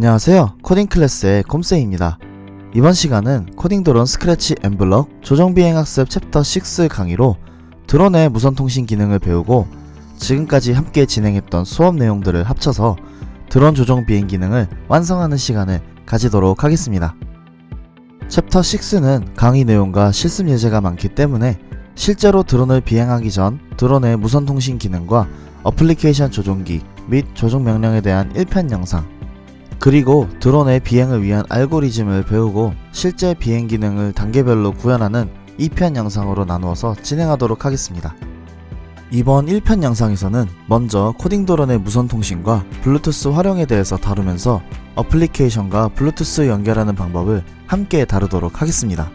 안녕하세요. 코딩 클래스의 곰쌤입니다. 이번 시간은 코딩 드론 스크래치 엠블럭 조정 비행 학습 챕터 6 강의로 드론의 무선 통신 기능을 배우고 지금까지 함께 진행했던 수업 내용들을 합쳐서 드론 조정 비행 기능을 완성하는 시간을 가지도록 하겠습니다. 챕터 6는 강의 내용과 실습 예제가 많기 때문에 실제로 드론을 비행하기 전 드론의 무선 통신 기능과 어플리케이션 조종기 및 조종 명령에 대한 1편 영상, 그리고 드론의 비행을 위한 알고리즘을 배우고 실제 비행 기능을 단계별로 구현하는 2편 영상으로 나누어서 진행하도록 하겠습니다. 이번 1편 영상에서는 먼저 코딩 드론의 무선 통신과 블루투스 활용에 대해서 다루면서 어플리케이션과 블루투스 연결하는 방법을 함께 다루도록 하겠습니다.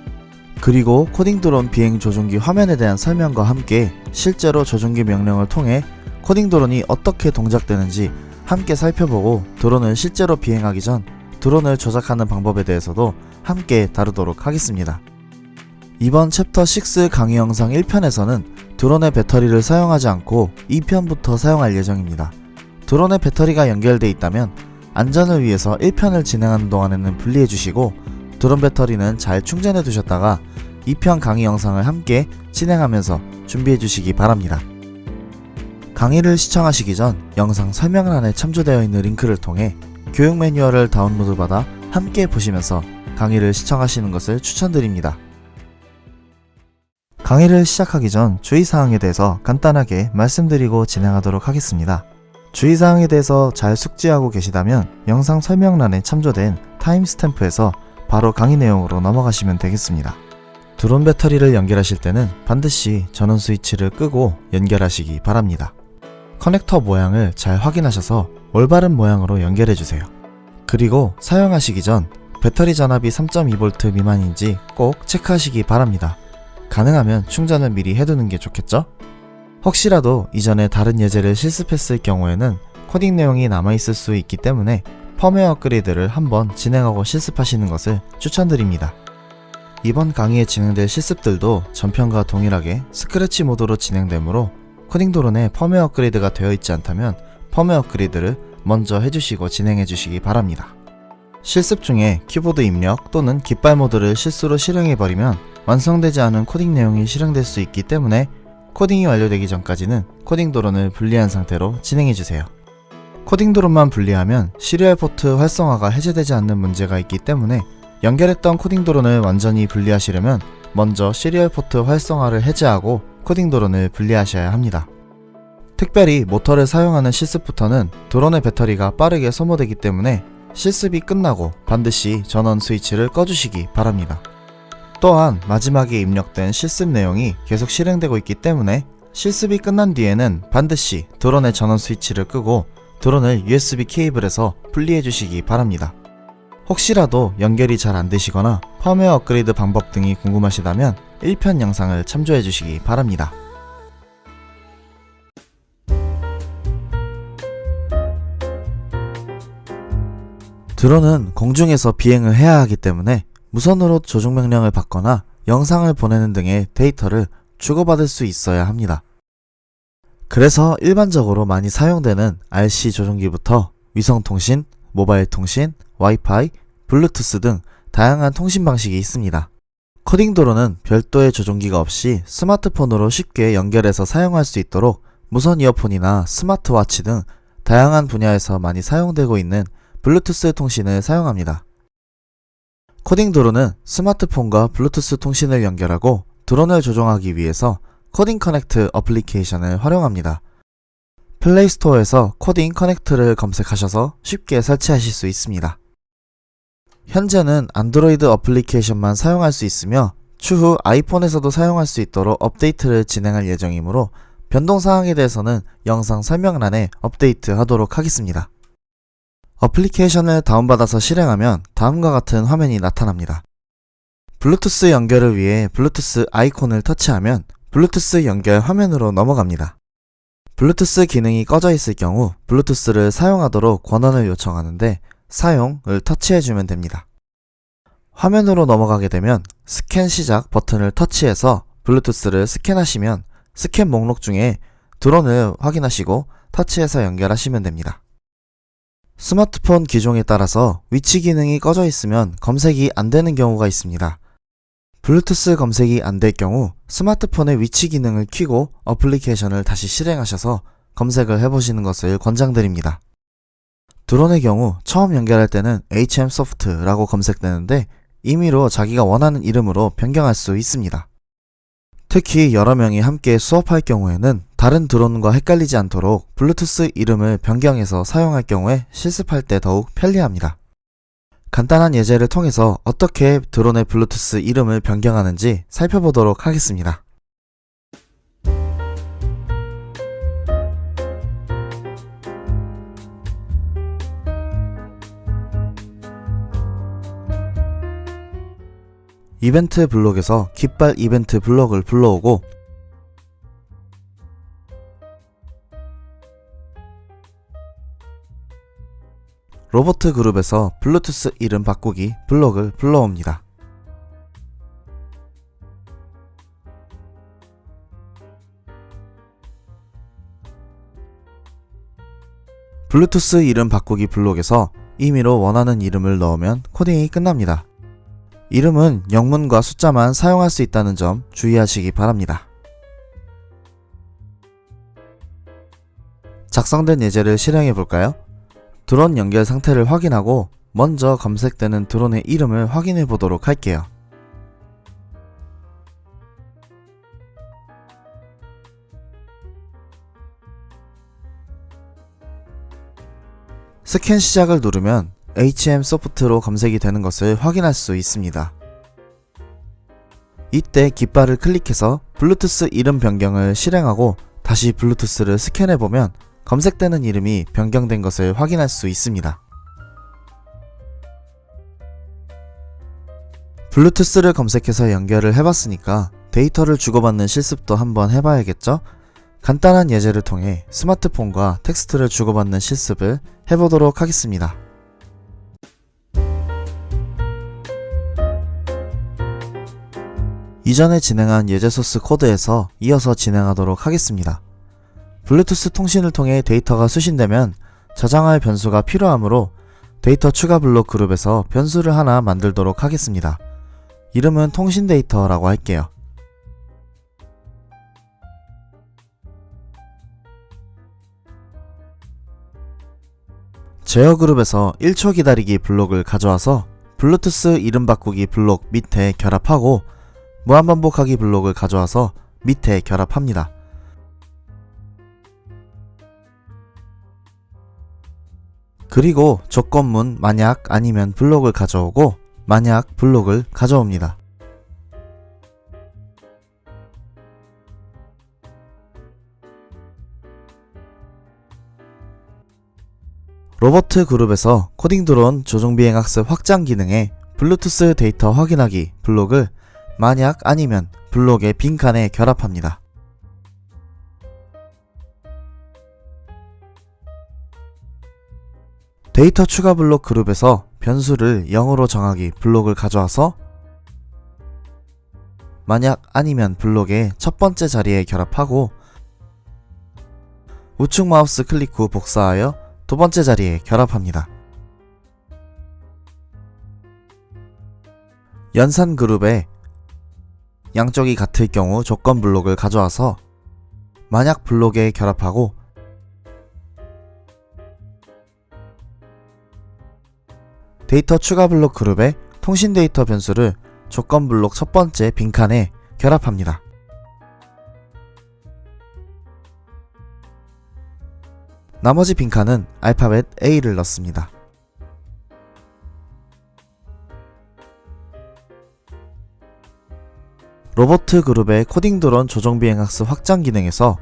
그리고 코딩 드론 비행 조종기 화면에 대한 설명과 함께 실제로 조종기 명령을 통해 코딩 드론이 어떻게 동작되는지 함께 살펴보고 드론을 실제로 비행하기 전 드론을 조작하는 방법에 대해서도 함께 다루도록 하겠습니다. 이번 챕터 6 강의 영상 1편에서는 드론의 배터리를 사용하지 않고 2편부터 사용할 예정입니다. 드론의 배터리가 연결되어 있다면 안전을 위해서 1편을 진행하는 동안에는 분리해 주시고 드론 배터리는 잘 충전해 두셨다가 2편 강의 영상을 함께 진행하면서 준비해 주시기 바랍니다. 강의를 시청하시기 전 영상 설명란에 참조되어 있는 링크를 통해 교육 매뉴얼을 다운로드 받아 함께 보시면서 강의를 시청하시는 것을 추천드립니다. 강의를 시작하기 전 주의사항에 대해서 간단하게 말씀드리고 진행하도록 하겠습니다. 주의사항에 대해서 잘 숙지하고 계시다면 영상 설명란에 참조된 타임스탬프에서 바로 강의 내용으로 넘어가시면 되겠습니다. 드론 배터리를 연결하실 때는 반드시 전원 스위치를 끄고 연결하시기 바랍니다. 커넥터 모양을 잘 확인하셔서 올바른 모양으로 연결해주세요. 그리고 사용하시기 전 배터리 전압이 3.2V 미만인지 꼭 체크하시기 바랍니다. 가능하면 충전을 미리 해두는 게 좋겠죠? 혹시라도 이전에 다른 예제를 실습했을 경우에는 코딩 내용이 남아있을 수 있기 때문에 펌웨어 업그레이드를 한번 진행하고 실습하시는 것을 추천드립니다. 이번 강의에 진행될 실습들도 전편과 동일하게 스크래치 모드로 진행되므로 코딩 드론에 펌웨어 업그레이드가 되어 있지 않다면 펌웨어 업그레이드를 먼저 해주시고 진행해 주시기 바랍니다. 실습 중에 키보드 입력 또는 깃발 모드를 실수로 실행해버리면 완성되지 않은 코딩 내용이 실행될 수 있기 때문에 코딩이 완료되기 전까지는 코딩 드론을 분리한 상태로 진행해주세요. 코딩 드론만 분리하면 시리얼 포트 활성화가 해제되지 않는 문제가 있기 때문에 연결했던 코딩 드론을 완전히 분리하시려면 먼저 시리얼 포트 활성화를 해제하고 코딩 드론을 분리하셔야 합니다. 특별히 모터를 사용하는 실습부터는 드론의 배터리가 빠르게 소모되기 때문에 실습이 끝나고 반드시 전원 스위치를 꺼주시기 바랍니다. 또한 마지막에 입력된 실습 내용이 계속 실행되고 있기 때문에 실습이 끝난 뒤에는 반드시 드론의 전원 스위치를 끄고 드론을 USB 케이블에서 분리해 주시기 바랍니다. 혹시라도 연결이 잘 안되시거나 펌웨어 업그레이드 방법 등이 궁금하시다면 1편 영상을 참조해 주시기 바랍니다. 드론은 공중에서 비행을 해야 하기 때문에 무선으로 조종 명령을 받거나 영상을 보내는 등의 데이터를 주고받을 수 있어야 합니다. 그래서 일반적으로 많이 사용되는 RC 조종기부터 위성통신, 모바일 통신, 와이파이, 블루투스 등 다양한 통신 방식이 있습니다. 코딩 드론은 별도의 조종기가 없이 스마트폰으로 쉽게 연결해서 사용할 수 있도록 무선 이어폰이나 스마트워치 등 다양한 분야에서 많이 사용되고 있는 블루투스 통신을 사용합니다. 코딩 드론은 스마트폰과 블루투스 통신을 연결하고 드론을 조종하기 위해서 코딩 커넥트 어플리케이션을 활용합니다. 플레이스토어에서 코딩 커넥트를 검색하셔서 쉽게 설치하실 수 있습니다. 현재는 안드로이드 어플리케이션만 사용할 수 있으며 추후 아이폰에서도 사용할 수 있도록 업데이트를 진행할 예정이므로 변동사항에 대해서는 영상 설명란에 업데이트 하도록 하겠습니다. 어플리케이션을 다운받아서 실행하면 다음과 같은 화면이 나타납니다. 블루투스 연결을 위해 블루투스 아이콘을 터치하면 블루투스 연결 화면으로 넘어갑니다. 블루투스 기능이 꺼져 있을 경우 블루투스를 사용하도록 권한을 요청하는데 사용을 터치해주면 됩니다. 화면으로 넘어가게 되면 스캔 시작 버튼을 터치해서 블루투스를 스캔하시면 스캔 목록 중에 드론을 확인하시고 터치해서 연결하시면 됩니다. 스마트폰 기종에 따라서 위치 기능이 꺼져 있으면 검색이 안 되는 경우가 있습니다. 블루투스 검색이 안 될 경우 스마트폰의 위치 기능을 켜고 어플리케이션을 다시 실행하셔서 검색을 해보시는 것을 권장드립니다. 드론의 경우 처음 연결할 때는 HMsoft라고 검색되는데 임의로 자기가 원하는 이름으로 변경할 수 있습니다. 특히 여러 명이 함께 수업할 경우에는 다른 드론과 헷갈리지 않도록 블루투스 이름을 변경해서 사용할 경우에 실습할 때 더욱 편리합니다. 간단한 예제를 통해서 어떻게 드론의 블루투스 이름을 변경하는지 살펴보도록 하겠습니다. 이벤트 블록에서 깃발 이벤트 블록을 불러오고 로보트 그룹에서 블루투스 이름 바꾸기 블록을 불러옵니다. 블루투스 이름 바꾸기 블록에서 임의로 원하는 이름을 넣으면 코딩이 끝납니다. 이름은 영문과 숫자만 사용할 수 있다는 점 주의하시기 바랍니다. 작성된 예제를 실행해 볼까요? 드론 연결 상태를 확인하고 먼저 검색되는 드론의 이름을 확인해 보도록 할게요. 스캔 시작을 누르면 HMsoft로 검색이 되는 것을 확인할 수 있습니다. 이때 깃발을 클릭해서 블루투스 이름 변경을 실행하고 다시 블루투스를 스캔해보면 검색되는 이름이 변경된 것을 확인할 수 있습니다. 블루투스를 검색해서 연결을 해봤으니까 데이터를 주고받는 실습도 한번 해봐야겠죠? 간단한 예제를 통해 스마트폰과 텍스트를 주고받는 실습을 해보도록 하겠습니다. 이전에 진행한 예제 소스 코드에서 이어서 진행하도록 하겠습니다. 블루투스 통신을 통해 데이터가 수신되면 저장할 변수가 필요하므로 데이터 추가 블록 그룹에서 변수를 하나 만들도록 하겠습니다. 이름은 통신 데이터라고 할게요. 제어 그룹에서 1초 기다리기 블록을 가져와서 블루투스 이름 바꾸기 블록 밑에 결합하고 무한반복하기 블록을 가져와서 밑에 결합합니다. 그리고 조건문 만약 아니면 블록을 가져오고 만약 블록을 가져옵니다. 로보트 그룹에서 코딩 드론 조종 비행 학습 확장 기능에 블루투스 데이터 확인하기 블록을 만약 아니면 블록의 빈칸에 결합합니다. 데이터 추가 블록 그룹에서 변수를 0으로 정하기 블록을 가져와서 만약 아니면 블록의 첫 번째 자리에 결합하고 우측 마우스 클릭 후 복사하여 두 번째 자리에 결합합니다. 연산 그룹에 양쪽이 같을 경우 조건 블록을 가져와서 만약 블록에 결합하고 데이터 추가 블록 그룹에 통신 데이터 변수를 조건 블록 첫 번째 빈칸에 결합합니다. 나머지 빈칸은 알파벳 A를 넣습니다. 로보트 그룹의 코딩 드론 조종 비행 학습 확장 기능에서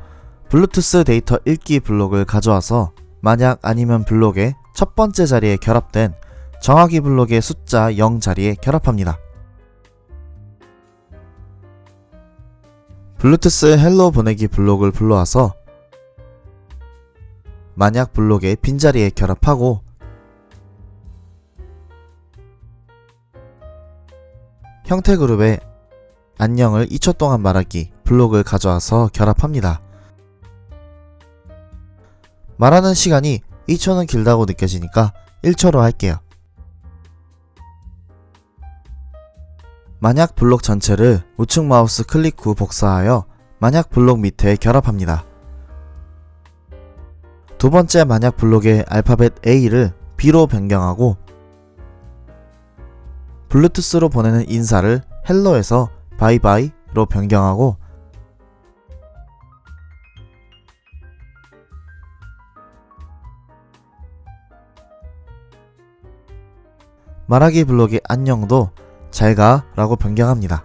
블루투스 데이터 읽기 블록을 가져와서 만약 아니면 블록의 첫 번째 자리에 결합된 정하기 블록의 숫자 0 자리에 결합합니다. 블루투스 헬로 보내기 블록을 불러와서 만약 블록의 빈자리에 결합하고 형태 그룹에 안녕을 2초 동안 말하기 블록을 가져와서 결합합니다. 말하는 시간이 2초는 길다고 느껴지니까 1초로 할게요. 만약 블록 전체를 우측 마우스 클릭 후 복사하여 만약 블록 밑에 결합합니다. 두 번째 만약 블록의 알파벳 A를 B로 변경하고 블루투스로 보내는 인사를 헬로에서 바이바이로 변경하고 말하기 블록의 안녕도 잘가 라고 변경합니다.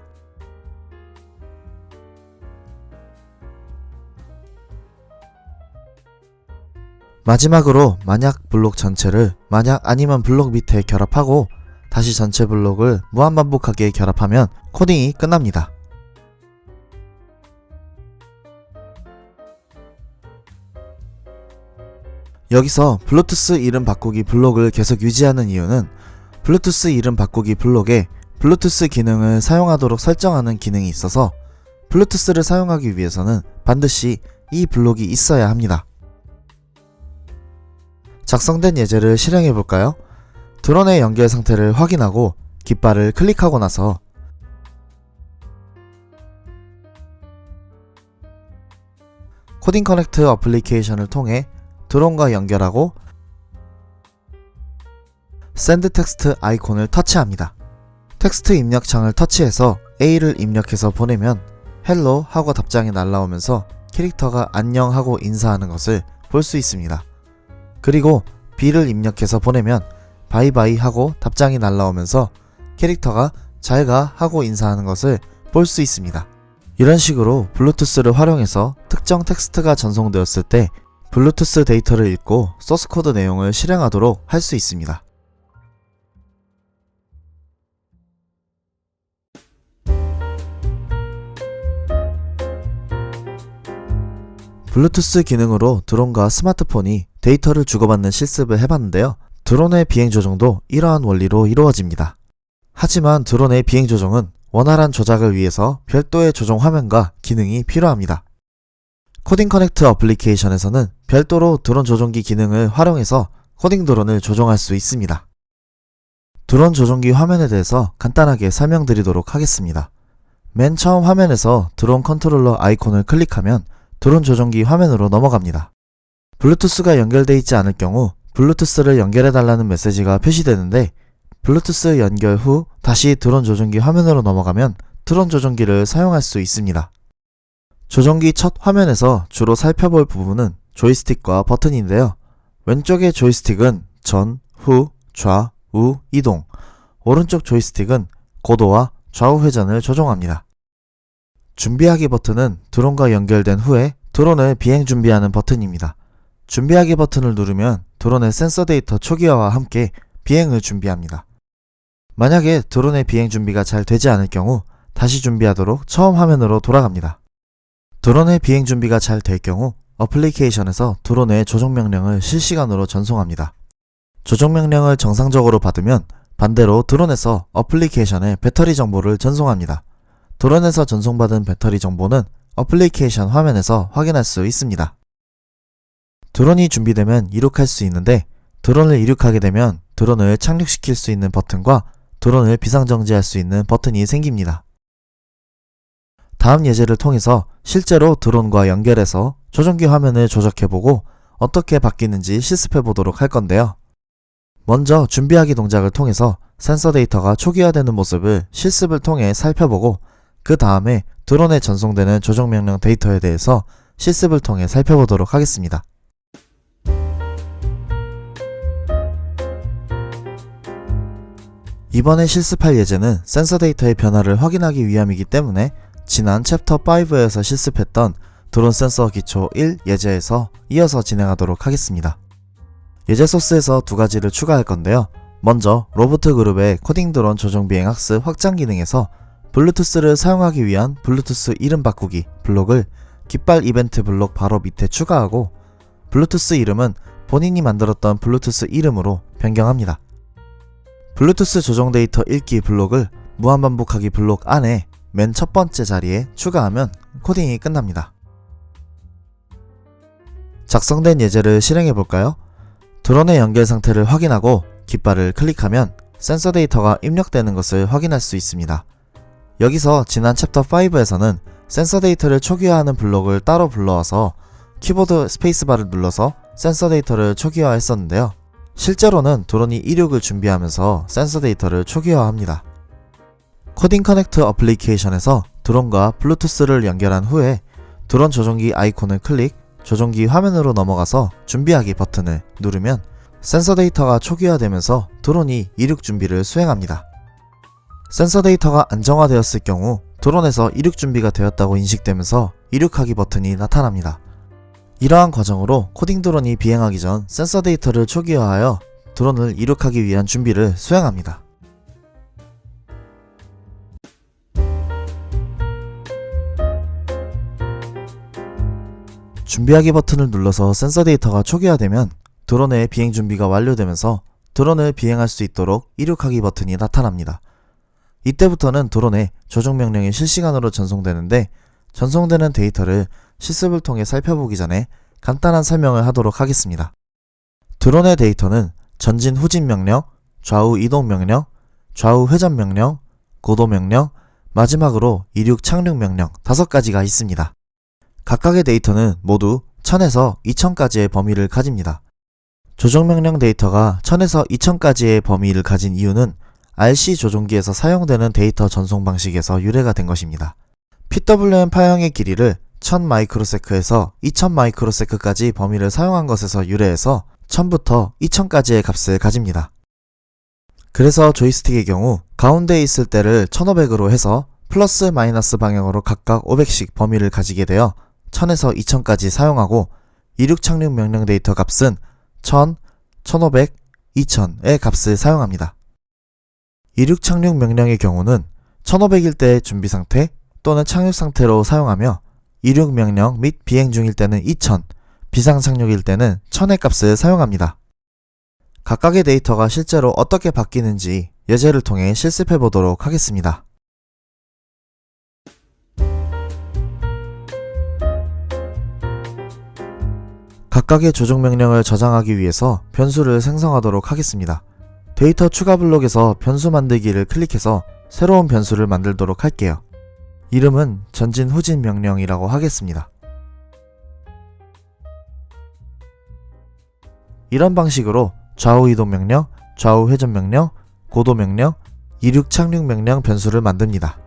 마지막으로 만약 블록 전체를 만약 아니면 블록 밑에 결합하고 다시 전체 블록을 무한반복하게 결합하면 코딩이 끝납니다. 여기서 블루투스 이름 바꾸기 블록을 계속 유지하는 이유는 블루투스 이름 바꾸기 블록에 블루투스 기능을 사용하도록 설정하는 기능이 있어서 블루투스를 사용하기 위해서는 반드시 이 블록이 있어야 합니다. 작성된 예제를 실행해볼까요? 드론의 연결 상태를 확인하고 깃발을 클릭하고 나서 코딩 커넥트 어플리케이션을 통해 드론과 연결하고 샌드 텍스트 아이콘을 터치합니다. 텍스트 입력창을 터치해서 A를 입력해서 보내면 헬로 하고 답장이 날라오면서 캐릭터가 안녕 하고 인사하는 것을 볼 수 있습니다. 그리고 B를 입력해서 보내면 바이바이 하고 답장이 날라오면서 캐릭터가 잘가 하고 인사하는 것을 볼 수 있습니다. 이런 식으로 블루투스를 활용해서 특정 텍스트가 전송되었을 때 블루투스 데이터를 읽고 소스코드 내용을 실행하도록 할 수 있습니다. 블루투스 기능으로 드론과 스마트폰이 데이터를 주고받는 실습을 해봤는데요. 드론의 비행 조정도 이러한 원리로 이루어집니다. 하지만 드론의 비행 조정은 원활한 조작을 위해서 별도의 조정 화면과 기능이 필요합니다. 코딩 커넥트 어플리케이션에서는 별도로 드론 조종기 기능을 활용해서 코딩 드론을 조종할 수 있습니다. 드론 조종기 화면에 대해서 간단하게 설명드리도록 하겠습니다. 맨 처음 화면에서 드론 컨트롤러 아이콘을 클릭하면 드론 조종기 화면으로 넘어갑니다. 블루투스가 연결되어 있지 않을 경우 블루투스를 연결해달라는 메시지가 표시되는데 블루투스 연결 후 다시 드론 조종기 화면으로 넘어가면 드론 조종기를 사용할 수 있습니다. 조종기 첫 화면에서 주로 살펴볼 부분은 조이스틱과 버튼인데요. 왼쪽의 조이스틱은 전, 후, 좌, 우, 이동, 오른쪽 조이스틱은 고도와 좌우 회전을 조종합니다. 준비하기 버튼은 드론과 연결된 후에 드론을 비행 준비하는 버튼입니다. 준비하기 버튼을 누르면 드론의 센서 데이터 초기화와 함께 비행을 준비합니다. 만약에 드론의 비행 준비가 잘 되지 않을 경우 다시 준비하도록 처음 화면으로 돌아갑니다. 드론의 비행 준비가 잘 될 경우 어플리케이션에서 드론의 조종 명령을 실시간으로 전송합니다. 조종 명령을 정상적으로 받으면 반대로 드론에서 어플리케이션에 배터리 정보를 전송합니다. 드론에서 전송받은 배터리 정보는 어플리케이션 화면에서 확인할 수 있습니다. 드론이 준비되면 이륙할 수 있는데 드론을 이륙하게 되면 드론을 착륙시킬 수 있는 버튼과 드론을 비상정지할 수 있는 버튼이 생깁니다. 다음 예제를 통해서 실제로 드론과 연결해서 조종기 화면을 조작해보고 어떻게 바뀌는지 실습해보도록 할 건데요. 먼저 준비하기 동작을 통해서 센서 데이터가 초기화되는 모습을 실습을 통해 살펴보고 그 다음에 드론에 전송되는 조종명령 데이터에 대해서 실습을 통해 살펴보도록 하겠습니다. 이번에 실습할 예제는 센서 데이터의 변화를 확인하기 위함이기 때문에 지난 챕터 5에서 실습했던 드론 센서 기초 1 예제에서 이어서 진행하도록 하겠습니다. 예제 소스에서 두 가지를 추가할 건데요. 먼저 로보트 그룹의 코딩 드론 조종 비행 학습 확장 기능에서 블루투스를 사용하기 위한 블루투스 이름 바꾸기 블록을 깃발 이벤트 블록 바로 밑에 추가하고 블루투스 이름은 본인이 만들었던 블루투스 이름으로 변경합니다. 블루투스 조종 데이터 읽기 블록을 무한반복하기 블록 안에 맨 첫 번째 자리에 추가하면 코딩이 끝납니다. 작성된 예제를 실행해볼까요? 드론의 연결 상태를 확인하고 깃발을 클릭하면 센서 데이터가 입력되는 것을 확인할 수 있습니다. 여기서 지난 챕터 5에서는 센서 데이터를 초기화하는 블록을 따로 불러와서 키보드 스페이스바를 눌러서 센서 데이터를 초기화했었는데요. 실제로는 드론이 이륙을 준비하면서 센서 데이터를 초기화합니다. 코딩 커넥트 어플리케이션에서 드론과 블루투스를 연결한 후에 드론 조종기 아이콘을 클릭, 조종기 화면으로 넘어가서 준비하기 버튼을 누르면 센서 데이터가 초기화되면서 드론이 이륙 준비를 수행합니다. 센서 데이터가 안정화되었을 경우 드론에서 이륙 준비가 되었다고 인식되면서 이륙하기 버튼이 나타납니다. 이러한 과정으로 코딩 드론이 비행하기 전 센서 데이터를 초기화하여 드론을 이륙하기 위한 준비를 수행합니다. 준비하기 버튼을 눌러서 센서 데이터가 초기화되면 드론의 비행 준비가 완료되면서 드론을 비행할 수 있도록 이륙하기 버튼이 나타납니다. 이때부터는 드론에 조종 명령이 실시간으로 전송되는데 전송되는 데이터를 실습을 통해 살펴보기 전에 간단한 설명을 하도록 하겠습니다. 드론의 데이터는 전진 후진 명령, 좌우 이동 명령, 좌우 회전 명령, 고도 명령, 마지막으로 이륙 착륙 명령 5가지가 있습니다. 각각의 데이터는 모두 1000에서 2000까지의 범위를 가집니다. 조종명령 데이터가 1000에서 2000까지의 범위를 가진 이유는 RC 조종기에서 사용되는 데이터 전송 방식에서 유래가 된 것입니다. PWM 파형의 길이를 1000 마이크로세크에서 2000 마이크로세크까지 범위를 사용한 것에서 유래해서 1000부터 2000까지의 값을 가집니다. 그래서 조이스틱의 경우 가운데에 있을 때를 1500으로 해서 플러스 마이너스 방향으로 각각 500씩 범위를 가지게 되어 1000에서 2000까지 사용하고 이륙 착륙 명령 데이터 값은 1000, 1500, 2000의 값을 사용합니다. 이륙 착륙 명령의 경우는 1500일 때의 준비 상태 또는 착륙 상태로 사용하며 이륙 명령 및 비행 중일 때는 2000, 비상 착륙일 때는 1000의 값을 사용합니다. 각각의 데이터가 실제로 어떻게 바뀌는지 예제를 통해 실습해 보도록 하겠습니다. 각각의 조종 명령을 저장하기 위해서 변수를 생성하도록 하겠습니다. 데이터 추가 블록에서 변수 만들기를 클릭해서 새로운 변수를 만들도록 할게요. 이름은 전진 후진 명령이라고 하겠습니다. 이런 방식으로 좌우 이동 명령, 좌우 회전 명령, 고도 명령, 이륙 착륙 명령 변수를 만듭니다.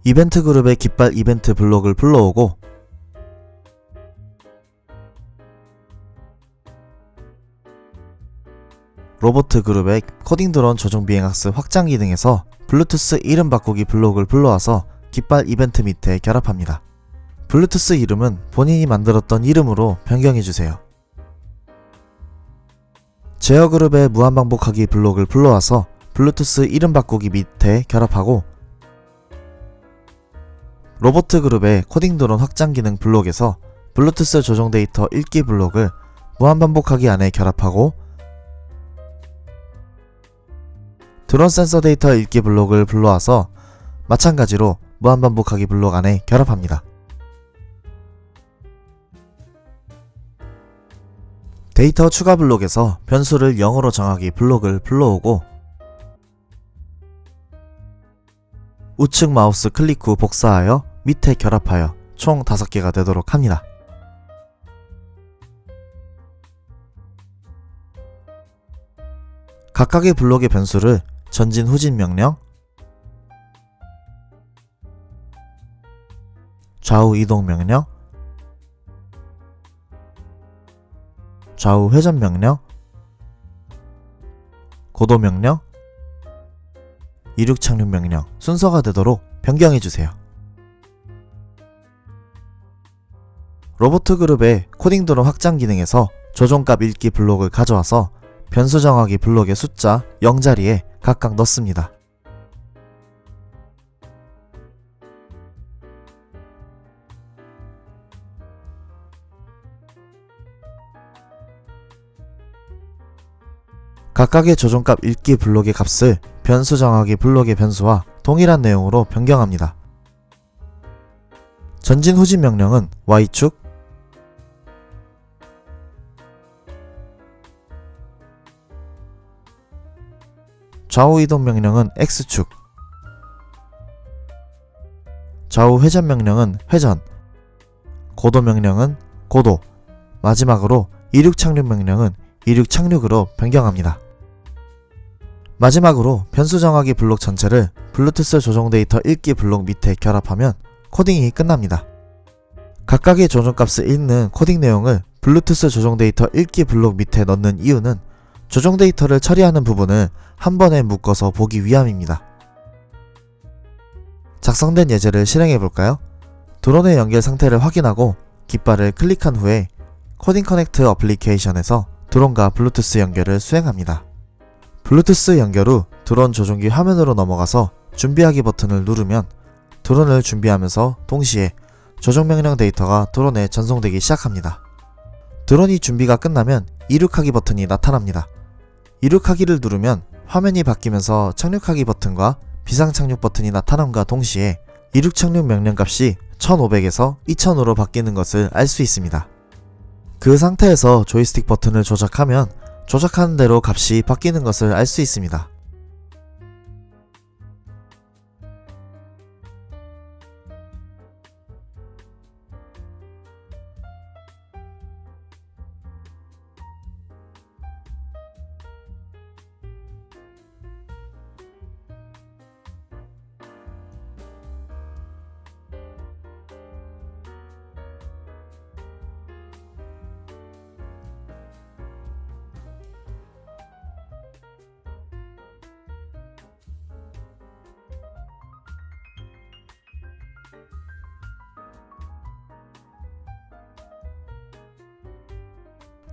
이벤트 그룹의 깃발 이벤트 블록을 불러오고 로보트 그룹의 코딩 드론 조종 비행 학습 확장 기능에서 블루투스 이름 바꾸기 블록을 불러와서 깃발 이벤트 밑에 결합합니다. 블루투스 이름은 본인이 만들었던 이름으로 변경해주세요. 제어 그룹의 무한반복하기 블록을 불러와서 블루투스 이름 바꾸기 밑에 결합하고 로보트 그룹의 코딩 드론 확장 기능 블록에서 블루투스 조종 데이터 읽기 블록을 무한반복하기 안에 결합하고 드론 센서 데이터 읽기 블록을 불러와서 마찬가지로 무한반복하기 블록 안에 결합합니다. 데이터 추가 블록에서 변수를 0으로 정하기 블록을 불러오고 우측 마우스 클릭 후 복사하여 밑에 결합하여 총 5개가 되도록 합니다. 각각의 블록의 변수를 전진 후진 명령, 좌우 이동 명령, 좌우 회전 명령, 고도 명령, 이륙 착륙 명령 순서가 되도록 변경해주세요. 로보트 그룹의 코딩 드론 확장 기능에서 조종값 읽기 블록을 가져와서 변수 정하기 블록의 숫자 0자리에 각각 넣습니다. 각각의 조종값 읽기 블록의 값을 변수 정하기 블록의 변수와 동일한 내용으로 변경합니다. 전진 후진 명령은 Y축, 좌우 이동 명령은 X축, 좌우 회전 명령은 회전, 고도 명령은 고도, 마지막으로 이륙 착륙 명령은 이륙 착륙으로 변경합니다. 마지막으로 변수 정하기 블록 전체를 블루투스 조종 데이터 읽기 블록 밑에 결합하면 코딩이 끝납니다. 각각의 조종값을 읽는 코딩 내용을 블루투스 조종 데이터 읽기 블록 밑에 넣는 이유는 조종 데이터를 처리하는 부분을 한 번에 묶어서 보기 위함입니다. 작성된 예제를 실행해볼까요? 드론의 연결 상태를 확인하고 깃발을 클릭한 후에 코딩 커넥트 어플리케이션에서 드론과 블루투스 연결을 수행합니다. 블루투스 연결 후 드론 조종기 화면으로 넘어가서 준비하기 버튼을 누르면 드론을 준비하면서 동시에 조종명령 데이터가 드론에 전송되기 시작합니다. 드론이 준비가 끝나면 이륙하기 버튼이 나타납니다. 이륙하기를 누르면 화면이 바뀌면서 착륙하기 버튼과 비상착륙 버튼이 나타남과 동시에 이륙 착륙 명령값이 1500에서 2000으로 바뀌는 것을 알 수 있습니다. 그 상태에서 조이스틱 버튼을 조작하면 조작하는 대로 값이 바뀌는 것을 알 수 있습니다.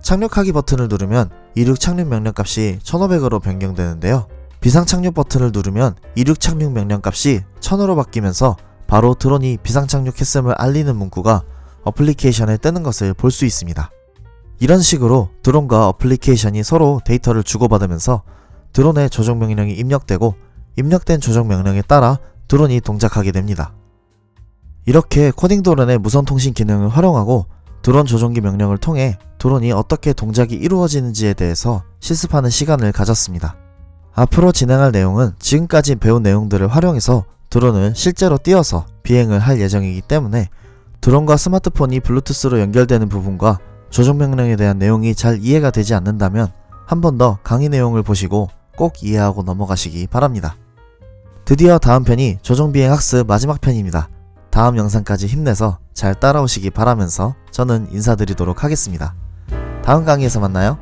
착륙하기 버튼을 누르면 이륙 착륙 명령값이 1500으로 변경되는데요. 비상착륙 버튼을 누르면 이륙 착륙 명령값이 1000으로 바뀌면서 바로 드론이 비상착륙했음을 알리는 문구가 어플리케이션에 뜨는 것을 볼 수 있습니다. 이런 식으로 드론과 어플리케이션이 서로 데이터를 주고받으면서 드론의 조종 명령이 입력되고 입력된 조종 명령에 따라 드론이 동작하게 됩니다. 이렇게 코딩 드론의 무선 통신 기능을 활용하고 드론 조종기 명령을 통해 드론이 어떻게 동작이 이루어지는지에 대해서 실습하는 시간을 가졌습니다. 앞으로 진행할 내용은 지금까지 배운 내용들을 활용해서 드론을 실제로 띄워서 비행을 할 예정이기 때문에 드론과 스마트폰이 블루투스로 연결되는 부분과 조종 명령에 대한 내용이 잘 이해가 되지 않는다면 한 번 더 강의 내용을 보시고 꼭 이해하고 넘어가시기 바랍니다. 드디어 다음 편이 조종비행 학습 마지막 편입니다. 다음 영상까지 힘내서 잘 따라오시기 바라면서 저는 인사드리도록 하겠습니다. 다음 강의에서 만나요.